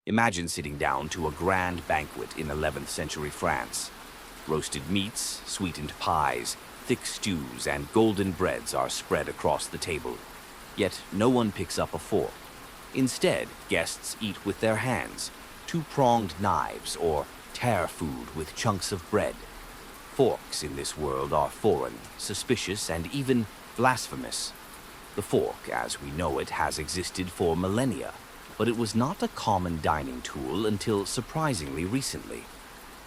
Imagine sitting down to a grand banquet in 11th century France. Roasted meats, sweetened pies, thick stews, and golden breads are spread across the table. Yet no one picks up a fork. Instead, guests eat with their hands, two-pronged knives, or tear food with chunks of bread. Forks in this world are foreign, suspicious, and even blasphemous. The fork, as we know it, has existed for millennia, but it was not a common dining tool until surprisingly recently.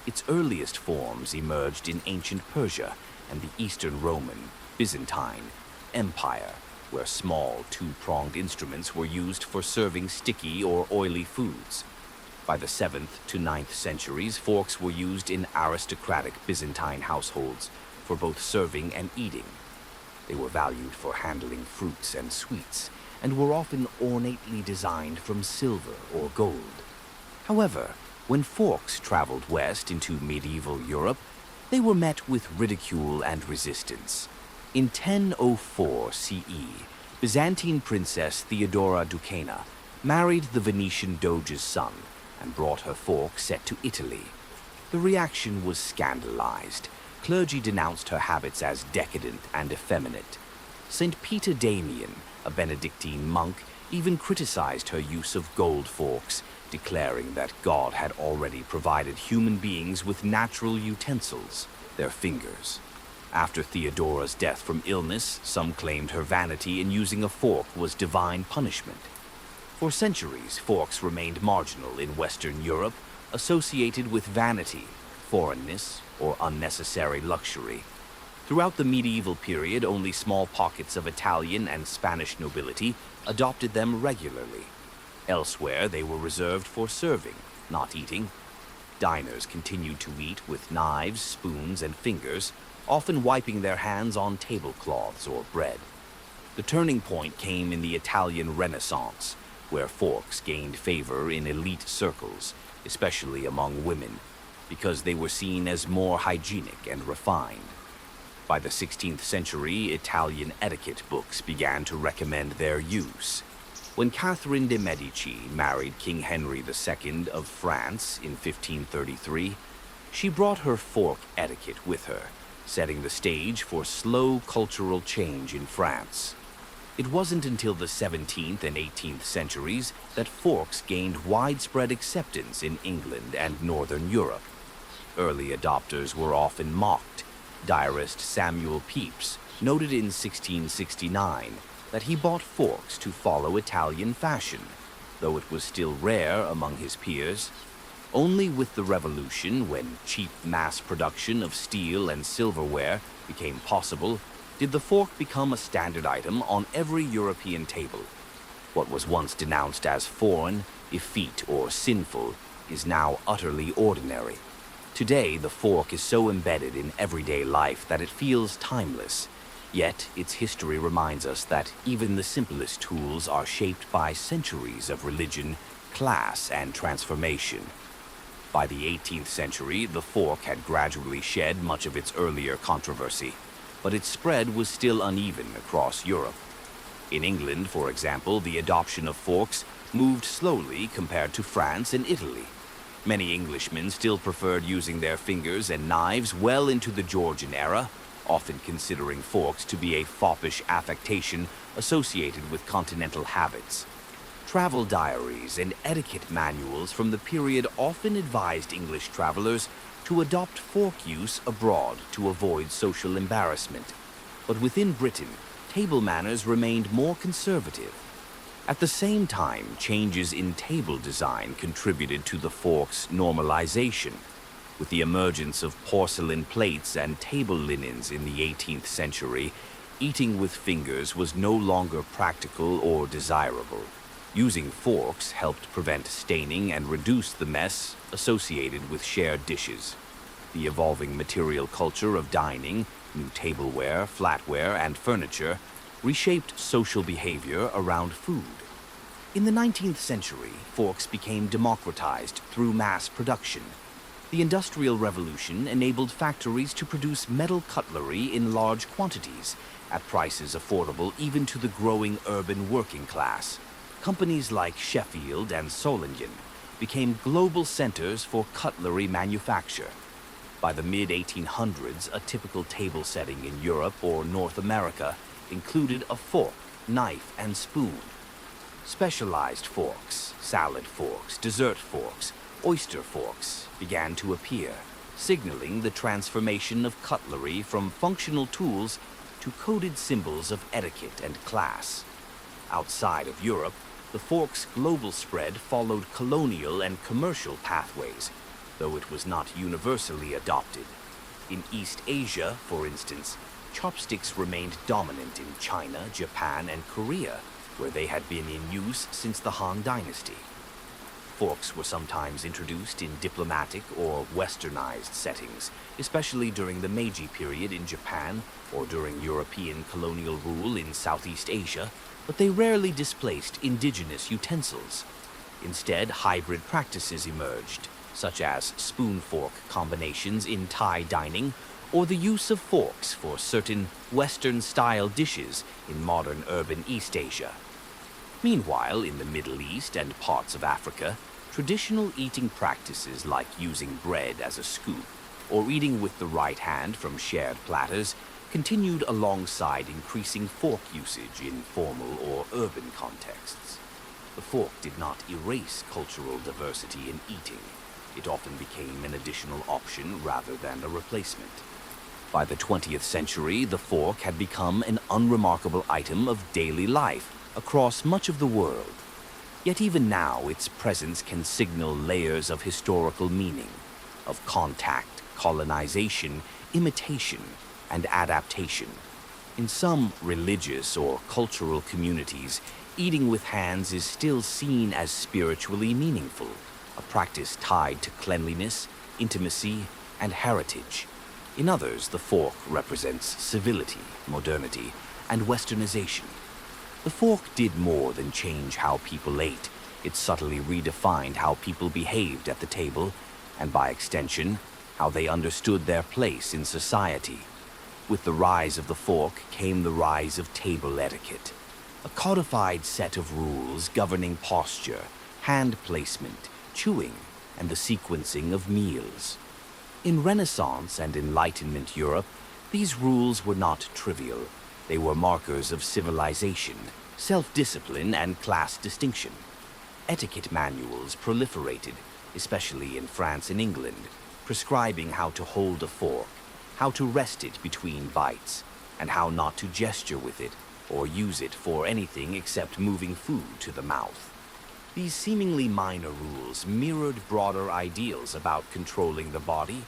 Its earliest forms emerged in ancient Persia and the Eastern Roman, Byzantine Empire, where small, two-pronged instruments were used for serving sticky or oily foods. By the 7th to 9th centuries, forks were used in aristocratic Byzantine households for both serving and eating. They were valued for handling fruits and sweets, and were often ornately designed from silver or gold. However, when forks traveled west into medieval Europe, they were met with ridicule and resistance. In 1004 CE, Byzantine princess Theodora Ducana married the Venetian doge's son and brought her fork set to Italy. The reaction was scandalized. Clergy denounced her habits as decadent and effeminate. St. Peter Damian, a Benedictine monk, even criticized her use of gold forks, declaring that God had already provided human beings with natural utensils, their fingers. After Theodora's death from illness, some claimed her vanity in using a fork was divine punishment. For centuries, forks remained marginal in Western Europe, associated with vanity, foreignness, or unnecessary luxury. Throughout the medieval period, only small pockets of Italian and Spanish nobility adopted them regularly. Elsewhere, they were reserved for serving, not eating. Diners continued to eat with knives, spoons, and fingers, often wiping their hands on tablecloths or bread. The turning point came in the Italian Renaissance, where forks gained favor in elite circles, especially among women, because they were seen as more hygienic and refined. By the 16th century, Italian etiquette books began to recommend their use. When Catherine de' Medici married King Henry II of France in 1533, she brought her fork etiquette with her, setting the stage for slow cultural change in France. It wasn't until the 17th and 18th centuries that forks gained widespread acceptance in England and Northern Europe. Early adopters were often mocked. Diarist Samuel Pepys noted in 1669 that he bought forks to follow Italian fashion, though it was still rare among his peers. Only with the Revolution, when cheap mass production of steel and silverware became possible, did the fork become a standard item on every European table. What was once denounced as foreign, effete, or sinful is now utterly ordinary. Today, the fork is so embedded in everyday life that it feels timeless. Yet, its history reminds us that even the simplest tools are shaped by centuries of religion, class, and transformation. By the 18th century, the fork had gradually shed much of its earlier controversy, but its spread was still uneven across Europe. In England, for example, the adoption of forks moved slowly compared to France and Italy. Many Englishmen still preferred using their fingers and knives well into the Georgian era, often considering forks to be a foppish affectation associated with continental habits. Travel diaries and etiquette manuals from the period often advised English travelers to adopt fork use abroad to avoid social embarrassment. But within Britain, table manners remained more conservative. At the same time, changes in table design contributed to the fork's normalization. With the emergence of porcelain plates and table linens in the 18th century, eating with fingers was no longer practical or desirable. Using forks helped prevent staining and reduce the mess associated with shared dishes. The evolving material culture of dining, new tableware, flatware, and furniture reshaped social behavior around food. In the 19th century, forks became democratized through mass production. The Industrial Revolution enabled factories to produce metal cutlery in large quantities, at prices affordable even to the growing urban working class. Companies like Sheffield and Solingen became global centers for cutlery manufacture. By the mid-1800s, a typical table setting in Europe or North America included a fork, knife, and spoon. Specialized forks, salad forks, dessert forks, oyster forks began to appear, signaling the transformation of cutlery from functional tools to coded symbols of etiquette and class. Outside of Europe, the fork's global spread followed colonial and commercial pathways, though it was not universally adopted. In East Asia, for instance, chopsticks remained dominant in China, Japan, and Korea, where they had been in use since the Han Dynasty. Forks were sometimes introduced in diplomatic or westernized settings, especially during the Meiji period in Japan or during European colonial rule in Southeast Asia, but they rarely displaced indigenous utensils. Instead, hybrid practices emerged, such as spoon-fork combinations in Thai dining or the use of forks for certain Western-style dishes in modern urban East Asia. Meanwhile, in the Middle East and parts of Africa, traditional eating practices like using bread as a scoop or eating with the right hand from shared platters continued alongside increasing fork usage in formal or urban contexts. The fork did not erase cultural diversity in eating. It often became an additional option rather than a replacement. By the 20th century, the fork had become an unremarkable item of daily life across much of the world. Yet even now, its presence can signal layers of historical meaning, of contact, colonization, imitation, and adaptation. In some religious or cultural communities, eating with hands is still seen as spiritually meaningful, a practice tied to cleanliness, intimacy, and heritage. In others, the fork represents civility, modernity, and westernization. The fork did more than change how people ate. It subtly redefined how people behaved at the table, and by extension, how they understood their place in society. With the rise of the fork came the rise of table etiquette, a codified set of rules governing posture, hand placement, chewing, and the sequencing of meals. In Renaissance and Enlightenment Europe, these rules were not trivial. They were markers of civilization, self-discipline, and class distinction. Etiquette manuals proliferated, especially in France and England, prescribing how to hold a fork, how to rest it between bites, and how not to gesture with it or use it for anything except moving food to the mouth. These seemingly minor rules mirrored broader ideals about controlling the body,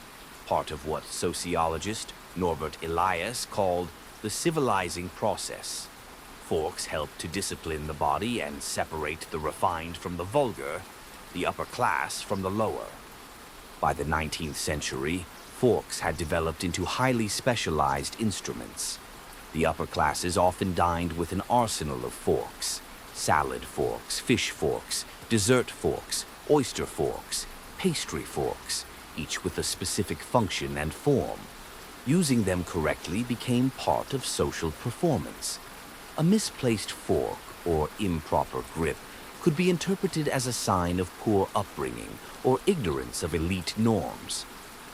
part of what sociologist Norbert Elias called the civilizing process. Forks helped to discipline the body and separate the refined from the vulgar, the upper class from the lower. By the 19th century, forks had developed into highly specialized instruments. The upper classes often dined with an arsenal of forks: salad forks, fish forks, dessert forks, oyster forks, pastry forks, each with a specific function and form. Using them correctly became part of social performance. A misplaced fork or improper grip could be interpreted as a sign of poor upbringing or ignorance of elite norms.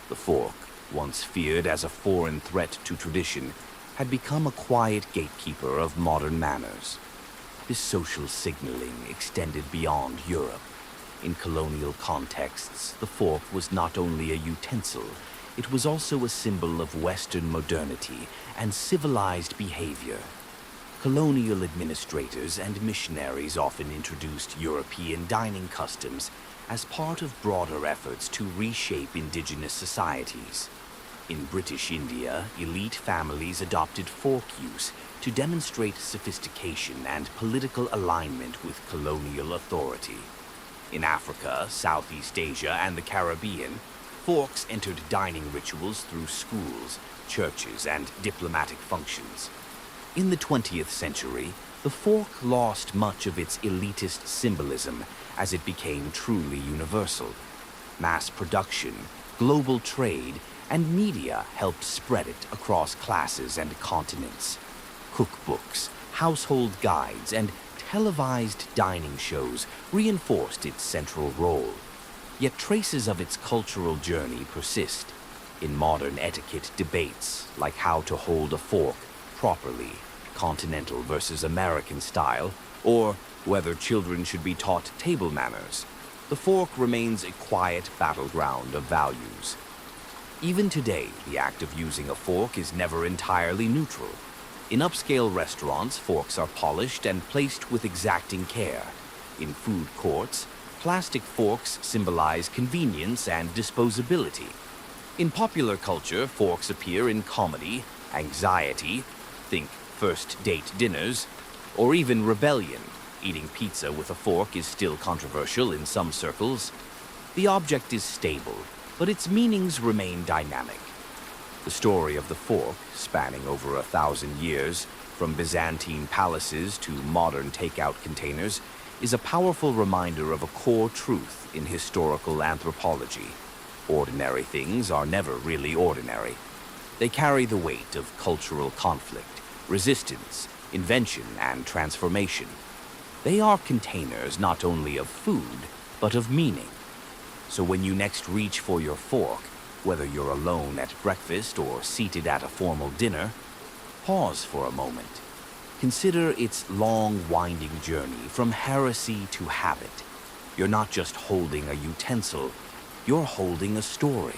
The fork, once feared as a foreign threat to tradition, had become a quiet gatekeeper of modern manners. This social signaling extended beyond Europe. In colonial contexts, the fork was not only a utensil, it was also a symbol of Western modernity and civilized behavior. Colonial administrators and missionaries often introduced European dining customs as part of broader efforts to reshape indigenous societies. In British India, elite families adopted fork use to demonstrate sophistication and political alignment with colonial authority. In Africa, Southeast Asia, and the Caribbean, forks entered dining rituals through schools, churches, and diplomatic functions. In the 20th century, the fork lost much of its elitist symbolism as it became truly universal. Mass production, global trade, and media helped spread it across classes and continents. Cookbooks, household guides, and televised dining shows reinforced its central role, Yet traces of its cultural journey persist in modern etiquette debates, like how to hold a fork properly, continental versus American style, or whether children should be taught table manners. The fork remains a quiet battleground of values. Even today, the act of using a fork is never entirely neutral. In upscale restaurants, forks are polished and placed with exacting care. In food courts, plastic forks symbolize convenience and disposability. In popular culture, forks appear in comedy, anxiety, think first date dinners, or even rebellion. Eating pizza with a fork is still controversial in some circles. The object is stable, but its meanings remain dynamic. The story of the fork, spanning over 1,000 years, from Byzantine palaces to modern takeout containers, is a powerful reminder of a core truth in historical anthropology. Ordinary things are never really ordinary. They carry the weight of cultural conflict, resistance, invention, and transformation. They are containers not only of food, but of meaning. So when you next reach for your fork, whether you're alone at breakfast or seated at a formal dinner, pause for a moment. Consider its long, winding journey from heresy to habit. You're not just holding a utensil, you're holding a story.